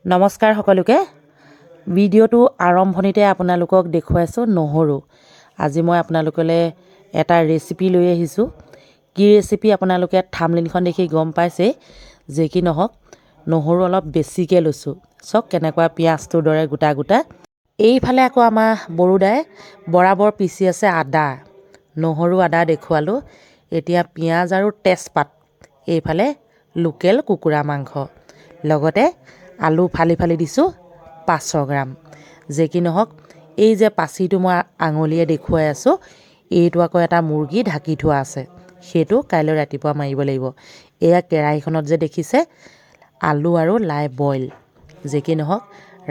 নমস্কাৰ সকলোকে ভিডিঅ'টো আৰম্ভণিতে আপোনালোকক দেখুৱাইছোঁ নহৰু আজি মই আপোনালোকলৈ এটা ৰেচিপি লৈ আহিছোঁ কি ৰেচিপি আপোনালোকে থাম্বনেইলখন দেখি গম পাইছে যে কি নহওক নহৰু অলপ বেছিকৈ লৈছোঁ চক কেনেকুৱা পিয়াজটোৰ দৰে গোটা গোটা এইফালে আকৌ আমাৰ বৰুদাই বৰাবৰ পিচি আছে আদা নহৰু আদা দেখুৱালোঁ এতিয়া পিয়াজ আৰু তেজপাত এইফালে লোকেল কুকুৰা মাংস লগতে আলু ফালি ফালি দিছোঁ 500 গ্ৰাম যে কি নহওক এই যে পাচিটো মই আঙুলিয়ে দেখুৱাই আছোঁ এইটো আকৌ এটা মুৰ্গী ঢাকি থোৱা আছে সেইটো কাইলৈ ৰাতিপুৱা মাৰিব লাগিব এয়া কেৰাহীখনত যে দেখিছে আলু আৰু লাই বইল যে কি নহওক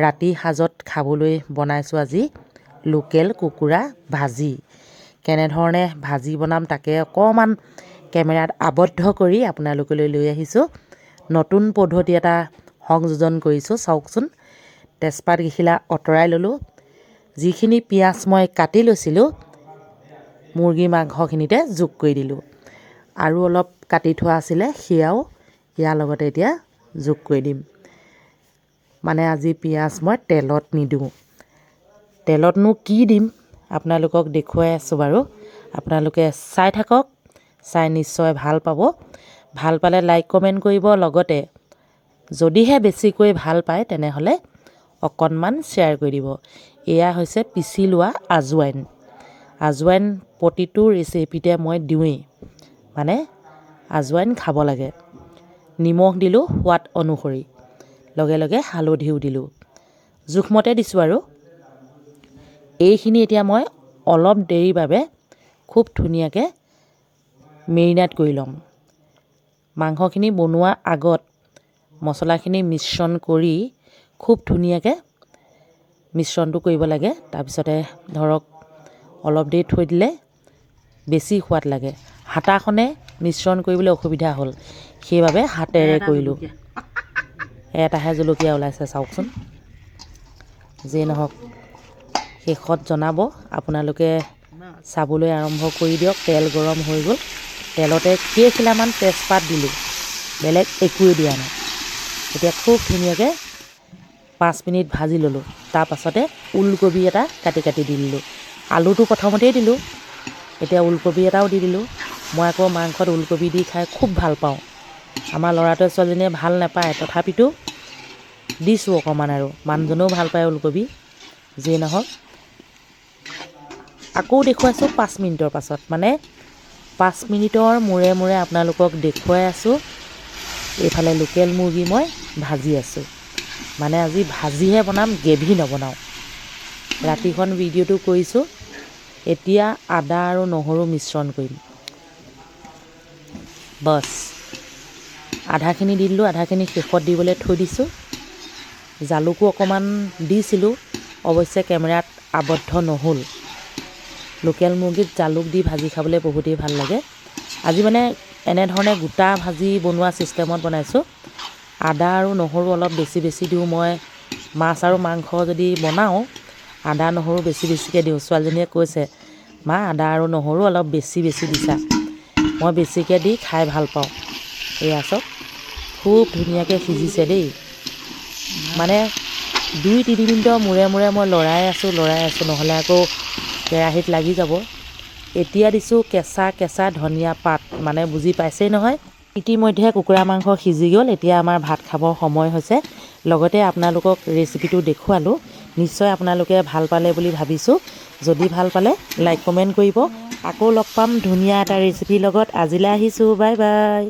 ৰাতি সাজত খাবলৈ বনাইছোঁ আজি লোকেল কুকুৰা ভাজি কেনেধৰণে ভাজি বনাম তাকে অকণমান কেমেৰাত আবদ্ধ কৰি আপোনালোকলৈ লৈ আহিছোঁ নতুন পদ্ধতি এটা সংযোজন কৰিছোঁ চাওকচোন তেজপাত গিখিলা অতৰাই ল'লোঁ যিখিনি পিয়াজ মই কাটি লৈছিলোঁ মুৰ্গী মাংসখিনিতে যোগ কৰি দিলোঁ আৰু অলপ কাটি থোৱা আছিলে সেয়াও ইয়াৰ লগতে এতিয়া যোগ কৰি দিম মানে আজি পিয়াজ মই তেলত নিদিওঁ তেলতনো কি দিম আপোনালোকক দেখুৱাই আছোঁ বাৰু আপোনালোকে চাই থাকক চাই নিশ্চয় ভাল পাব ভাল পালে লাইক কমেণ্ট কৰিব লগতে যদিহে বেছিকৈ ভাল পায় তেনেহ'লে অকণমান শ্বেয়াৰ কৰি দিব এয়া হৈছে পিচি লোৱা আজৱাইন প্ৰতিটো ৰেচিপিতে মই দিওঁৱেই মানে আজৱাইন খাব লাগে নিমখ দিলোঁ সোৱাদ অনুসৰি লগে লগে হালধিও দিলোঁ জোখমতে দিছোঁ আৰু এইখিনি এতিয়া মই অলপ দেৰিৰ বাবে খুব ধুনীয়াকৈ মেৰিনেট কৰি ল'ম মাংসখিনি বনোৱাৰ আগত মছলাখিনি মিশ্ৰণ কৰি খুব ধুনীয়াকৈ মিশ্ৰণটো কৰিব লাগে তাৰপিছতে ধৰক অলপ দেৰি থৈ দিলে বেছি সোৱাদ লাগে হাতাখনে মিশ্ৰণ কৰিবলৈ অসুবিধা হ'ল সেইবাবে হাতেৰে কৰিলোঁ এটাহে জলকীয়া ওলাইছে চাওকচোন যিয়ে নহওক শেষত জনাব আপোনালোকে চাবলৈ আৰম্ভ কৰি দিয়ক তেল গৰম হৈ গ'ল তেলতে কেইখিলামান তেজপাত দিলোঁ বেলেগ একোৱে দিয়া নাই এতিয়া খুব ধুনীয়াকৈ 5 মিনিট ভাজি ল'লোঁ তাৰ পাছতে ওলকবি এটা কাটি কাটি দি দিলোঁ আলুটো প্ৰথমতেই দিলোঁ এতিয়া ওলকবি এটাও দি দিলোঁ মই আকৌ মাংসত ওলকবি দি খাই খুব ভাল পাওঁ আমাৰ ল'ৰাটোৱে ছোৱালীজনীয়ে ভাল নাপায় তথাপিতো দিছোঁ অকণমান আৰু মানুহজনেও ভাল পায় ওলকবি যিয়ে নহওক আকৌ দেখুৱাইছোঁ 5 মিনিটৰ পাছত মানে 5 মিনিটৰ মূৰে মূৰে আপোনালোকক দেখুৱাই আছোঁ এইফালে লোকেল মুৰ্গী মই ভাজি আছোঁ মানে আজি ভাজিহে বনাম গ্ৰেভি নবনাওঁ ৰাতিখন ভিডিঅ'টো কৰিছোঁ এতিয়া আদা আৰু নহৰু মিশ্ৰণ কৰিম বছ আধাখিনি দি দিলোঁ আধাখিনি শেষত দিবলৈ থৈ দিছোঁ জালুকো অকণমান দিছিলোঁ অৱশ্যে কেমেৰাত আবদ্ধ নহ'ল লোকেল মুৰ্গীত জালুক দি ভাজি খাবলৈ বহুতেই ভাল লাগে আজি মানে এনেধৰণে গোটা ভাজি বনোৱা ছিষ্টেমত বনাইছোঁ আদা আৰু নহৰু অলপ বেছি বেছি দিওঁ মই মাছ আৰু মাংস যদি বনাওঁ আদা নহৰু বেছি বেছিকৈ দিওঁ ছোৱালীজনীয়ে কৈছে মা আদা আৰু নহৰু অলপ বেছি বেছি দিছা মই বেছিকৈ দি খাই ভাল পাওঁ এয়া চব খুব ধুনীয়াকৈ সিজিছে দেই মানে 2-3 মিনিটৰ মূৰে মূৰে মই লৰাই আছোঁ নহ'লে আকৌ কেৰাহীত লাগি যাব এতিয়া দিছোঁ কেঁচা ধনিয়া পাত মানে বুজি পাইছেই নহয় ইতিমধ্যে কুকুৰা মাংস সিজি গ'ল এতিয়া আমাৰ ভাত খাবৰ সময় হৈছে লগতে আপোনালোকক ৰেচিপিটো দেখুৱালোঁ নিশ্চয় আপোনালোকে ভাল পালে বুলি ভাবিছোঁ যদি ভাল পালে লাইক কমেণ্ট কৰিব আকৌ লগ পাম ধুনীয়া এটা ৰেচিপিৰ লগত আজিলৈ আহিছোঁ বাই বাই